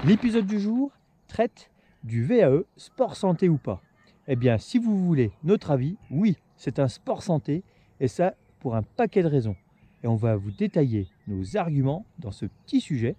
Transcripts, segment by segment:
L'épisode du jour traite du VAE, sport santé ou pas. Eh bien, si vous voulez notre avis, oui, c'est un sport santé, et ça pour un paquet de raisons. Et on va vous détailler nos arguments dans ce petit sujet.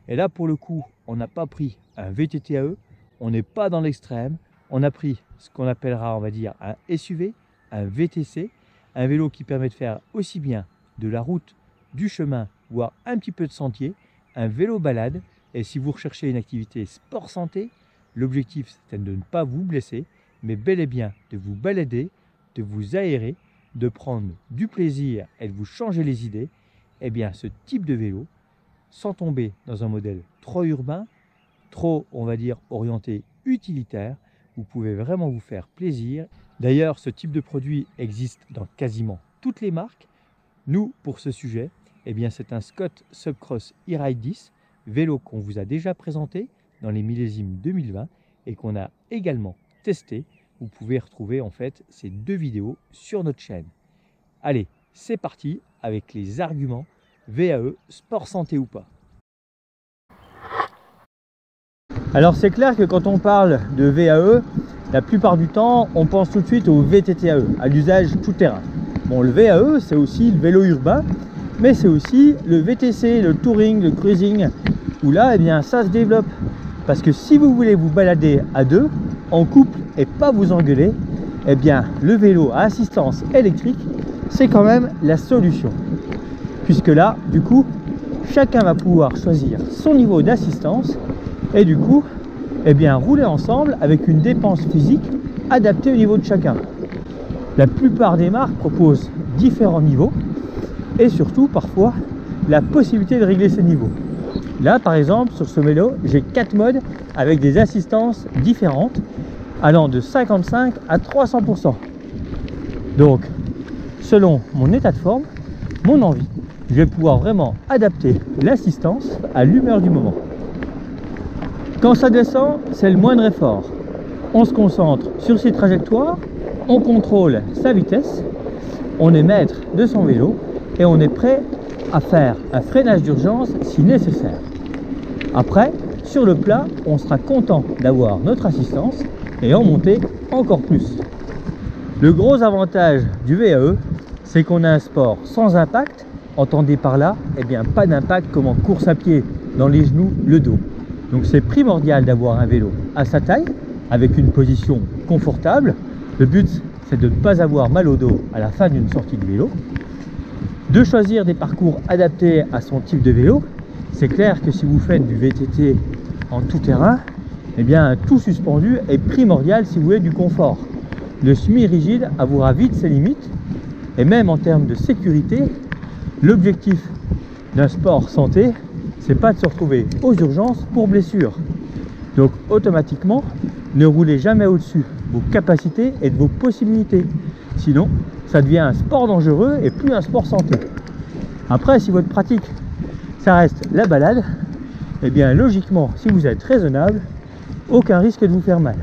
Et là, pour le coup, on n'a pas pris un VTT-AE, on n'est pas dans l'extrême, on a pris ce qu'on appellera, on va dire, un SUV, un VTC, un vélo qui permet de faire aussi bien de la route, du chemin, voire un petit peu de sentier, un vélo balade. Et si vous recherchez une activité sport santé, l'objectif c'est de ne pas vous blesser, mais bel et bien de vous balader, de vous aérer, de prendre du plaisir et de vous changer les idées. Eh bien, ce type de vélo, sans tomber dans un modèle trop urbain, trop, on va dire, orienté utilitaire, vous pouvez vraiment vous faire plaisir. D'ailleurs, ce type de produit existe dans quasiment toutes les marques. Nous, pour ce sujet, eh bien, c'est un Scott Subcross E-Ride 10, vélo qu'on vous a déjà présenté dans les millésimes 2020 et qu'on a également testé. Vous pouvez retrouver en fait ces deux vidéos sur notre chaîne. Allez, c'est parti avec les arguments VAE, sport santé ou pas. Alors c'est clair que quand on parle de VAE, la plupart du temps on pense tout de suite au VTT-AE, à l'usage tout terrain. Bon, le VAE c'est aussi le vélo urbain, mais c'est aussi le VTC, le touring, le cruising, où là, eh bien, ça se développe. Parce que si vous voulez vous balader à deux, en couple, et pas vous engueuler, eh bien, le vélo à assistance électrique, c'est quand même la solution. Puisque là, du coup, chacun va pouvoir choisir son niveau d'assistance, et du coup, eh bien, rouler ensemble avec une dépense physique adaptée au niveau de chacun. La plupart des marques proposent différents niveaux, et surtout parfois la possibilité de régler ces niveaux. Là par exemple sur ce vélo j'ai 4 modes avec des assistances différentes allant de 55 à 300%. Donc selon mon état de forme, mon envie, je vais pouvoir vraiment adapter l'assistance à l'humeur du moment. Quand ça descend, c'est le moindre effort. On se concentre sur ses trajectoires, on contrôle sa vitesse, on est maître de son vélo et on est prêt à faire un freinage d'urgence si nécessaire. Après, sur le plat, on sera content d'avoir notre assistance et en monter encore plus. Le gros avantage du VAE, c'est qu'on a un sport sans impact. Entendez par là, eh bien pas d'impact comme en course à pied dans les genoux, le dos. Donc c'est primordial d'avoir un vélo à sa taille, avec une position confortable. Le but, c'est de ne pas avoir mal au dos à la fin d'une sortie de vélo. De choisir des parcours adaptés à son type de vélo. C'est clair que si vous faites du VTT en tout terrain, eh bien un tout suspendu est primordial si vous voulez du confort. Le semi-rigide avouera vite ses limites, et même en termes de sécurité, l'objectif d'un sport santé, c'est pas de se retrouver aux urgences pour blessure. Donc automatiquement, ne roulez jamais au-dessus de vos capacités et de vos possibilités. Sinon, ça devient un sport dangereux et plus un sport santé. Après, si votre pratique, ça reste la balade, eh bien logiquement, si vous êtes raisonnable, aucun risque de vous faire mal.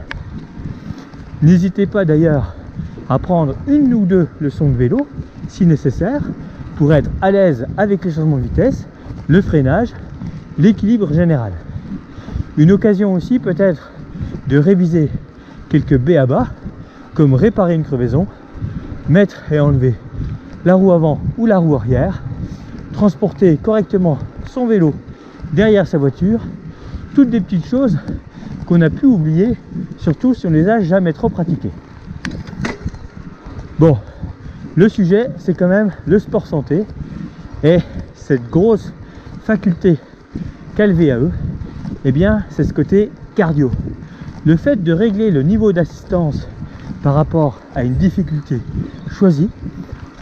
N'hésitez pas d'ailleurs à prendre une ou deux leçons de vélo, si nécessaire, pour être à l'aise avec les changements de vitesse, le freinage, l'équilibre général. Une occasion aussi peut-être de réviser quelques b.a.-ba, comme réparer une crevaison, mettre et enlever la roue avant ou la roue arrière, transporter correctement son vélo derrière sa voiture, toutes des petites choses qu'on a pu oublier, surtout si on les a jamais trop pratiquées. Bon, le sujet c'est quand même le sport santé et cette grosse faculté qu'a le VAE, eh bien c'est ce côté cardio. Le fait de régler le niveau d'assistance par rapport à une difficulté choisie,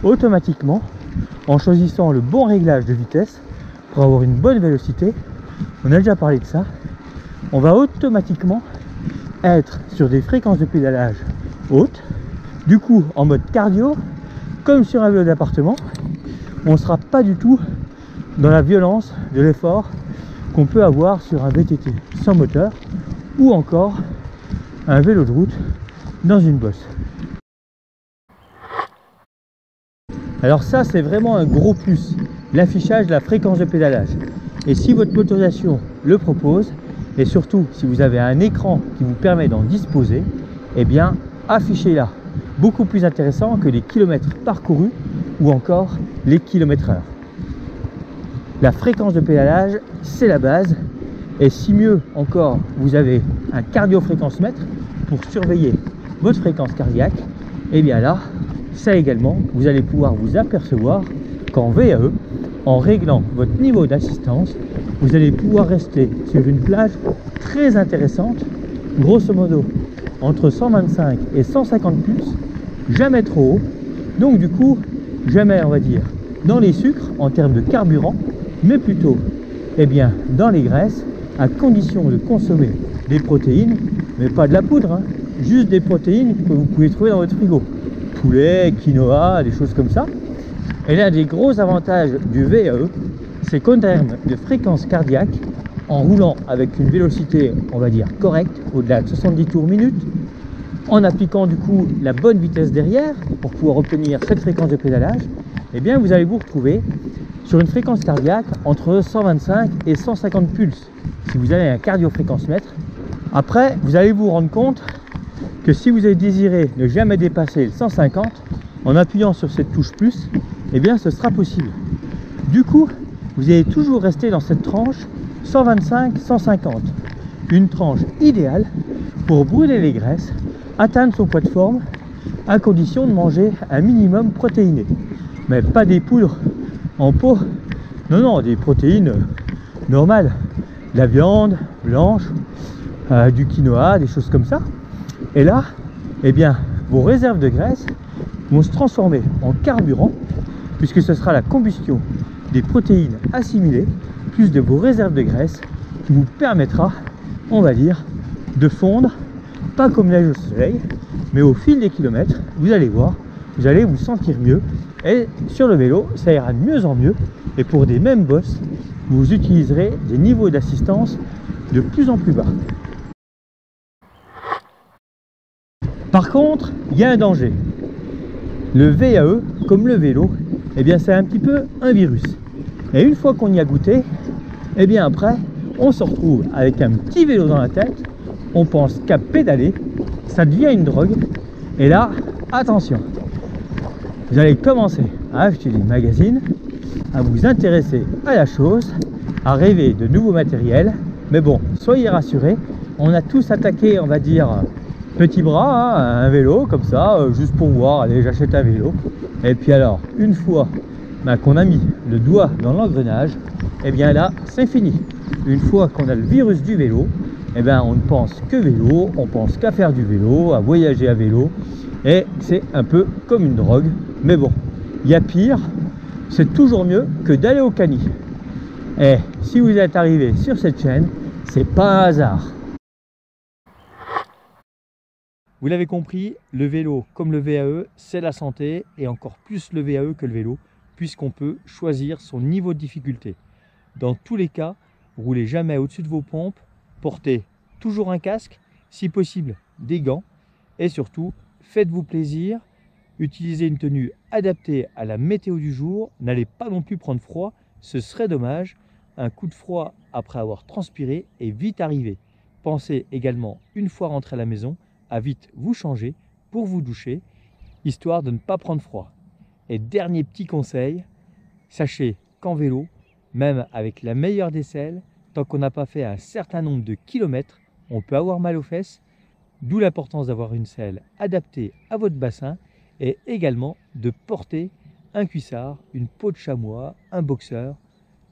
automatiquement, en choisissant le bon réglage de vitesse pour avoir une bonne vélocité, on a déjà parlé de ça, on va automatiquement être sur des fréquences de pédalage hautes, du coup en mode cardio, comme sur un vélo d'appartement, on ne sera pas du tout dans la violence de l'effort qu'on peut avoir sur un VTT sans moteur ou encore un vélo de route dans une bosse. Alors ça c'est vraiment un gros plus, l'affichage de la fréquence de pédalage. Et si votre motorisation le propose, Et surtout, si vous avez un écran qui vous permet d'en disposer, eh bien, affichez-la. Beaucoup plus intéressant que les kilomètres parcourus ou encore les kilomètres heure. La fréquence de pédalage, c'est la base. Et si mieux encore, vous avez un cardio-fréquence-mètre pour surveiller votre fréquence cardiaque, et bien là, ça également, vous allez pouvoir vous apercevoir qu'en VAE, en réglant votre niveau d'assistance, vous allez pouvoir rester sur une plage très intéressante, grosso modo entre 125 et 150 pulses, jamais trop haut, donc du coup, jamais, on va dire, dans les sucres en termes de carburant, mais plutôt, eh bien, dans les graisses, à condition de consommer des protéines, mais pas de la poudre, hein, juste des protéines que vous pouvez trouver dans votre frigo. Poulet, quinoa, des choses comme ça. Et l'un des gros avantages du VAE, c'est qu'en termes de fréquence cardiaque, en roulant avec une vélocité, on va dire, correcte, au-delà de 70 tours minute, en appliquant du coup la bonne vitesse derrière, pour pouvoir obtenir cette fréquence de pédalage, eh bien vous allez vous retrouver sur une fréquence cardiaque entre 125 et 150 pulses, si vous avez un cardio-fréquence-mètre. Après, vous allez vous rendre compte que si vous avez désiré ne jamais dépasser le 150, en appuyant sur cette touche plus, eh bien ce sera possible. Du coup, vous allez toujours rester dans cette tranche 125-150, une tranche idéale pour brûler les graisses, atteindre son poids de forme, à condition de manger un minimum protéiné. Mais pas des poudres en pot, non, non, des protéines normales, de la viande blanche, du quinoa, des choses comme ça. Et là, eh bien, vos réserves de graisse vont se transformer en carburant, puisque ce sera la combustion des protéines assimilées, plus de vos réserves de graisse, qui vous permettra, on va dire, de fondre, pas comme neige au soleil, mais au fil des kilomètres, vous allez voir, vous allez vous sentir mieux. Et sur le vélo, ça ira de mieux en mieux. Et pour des mêmes bosses, vous utiliserez des niveaux d'assistance de plus en plus bas. Par contre, il y a un danger. Le VAE, comme le vélo, eh bien c'est un petit peu un virus. Et une fois qu'on y a goûté, eh bien après, on se retrouve avec un petit vélo dans la tête, on pense qu'à pédaler, ça devient une drogue. Et là, attention, vous allez commencer à acheter des magazines, à vous intéresser à la chose, à rêver de nouveaux matériels. Mais bon, soyez rassurés, on a tous attaqué, on va dire, petit bras, hein, un vélo comme ça, juste pour voir, allez, j'achète un vélo. Et puis alors, une fois qu'on a mis le doigt dans l'engrenage, et bien là, c'est fini. Une fois qu'on a le virus du vélo, et bien on ne pense que vélo, on pense qu'à faire du vélo, à voyager à vélo, et c'est un peu comme une drogue. Mais bon, il y a pire, c'est toujours mieux que d'aller au cani. Et si vous êtes arrivé sur cette chaîne, c'est pas un hasard. Vous l'avez compris, le vélo comme le VAE, c'est la santé, et encore plus le VAE que le vélo, puisqu'on peut choisir son niveau de difficulté. Dans tous les cas, roulez jamais au-dessus de vos pompes, portez toujours un casque, si possible des gants, et surtout, faites-vous plaisir, utilisez une tenue adaptée à la météo du jour, n'allez pas non plus prendre froid, ce serait dommage. Un coup de froid après avoir transpiré est vite arrivé. Pensez également, une fois rentré à la maison, à vite vous changer pour vous doucher, histoire de ne pas prendre froid. Et dernier petit conseil, sachez qu'en vélo, même avec la meilleure des selles, tant qu'on n'a pas fait un certain nombre de kilomètres, on peut avoir mal aux fesses, d'où l'importance d'avoir une selle adaptée à votre bassin et également de porter un cuissard, une peau de chamois, un boxeur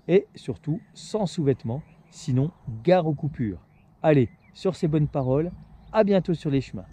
et surtout sans sous-vêtements, sinon gare aux coupures. Allez, sur ces bonnes paroles, à bientôt sur les chemins.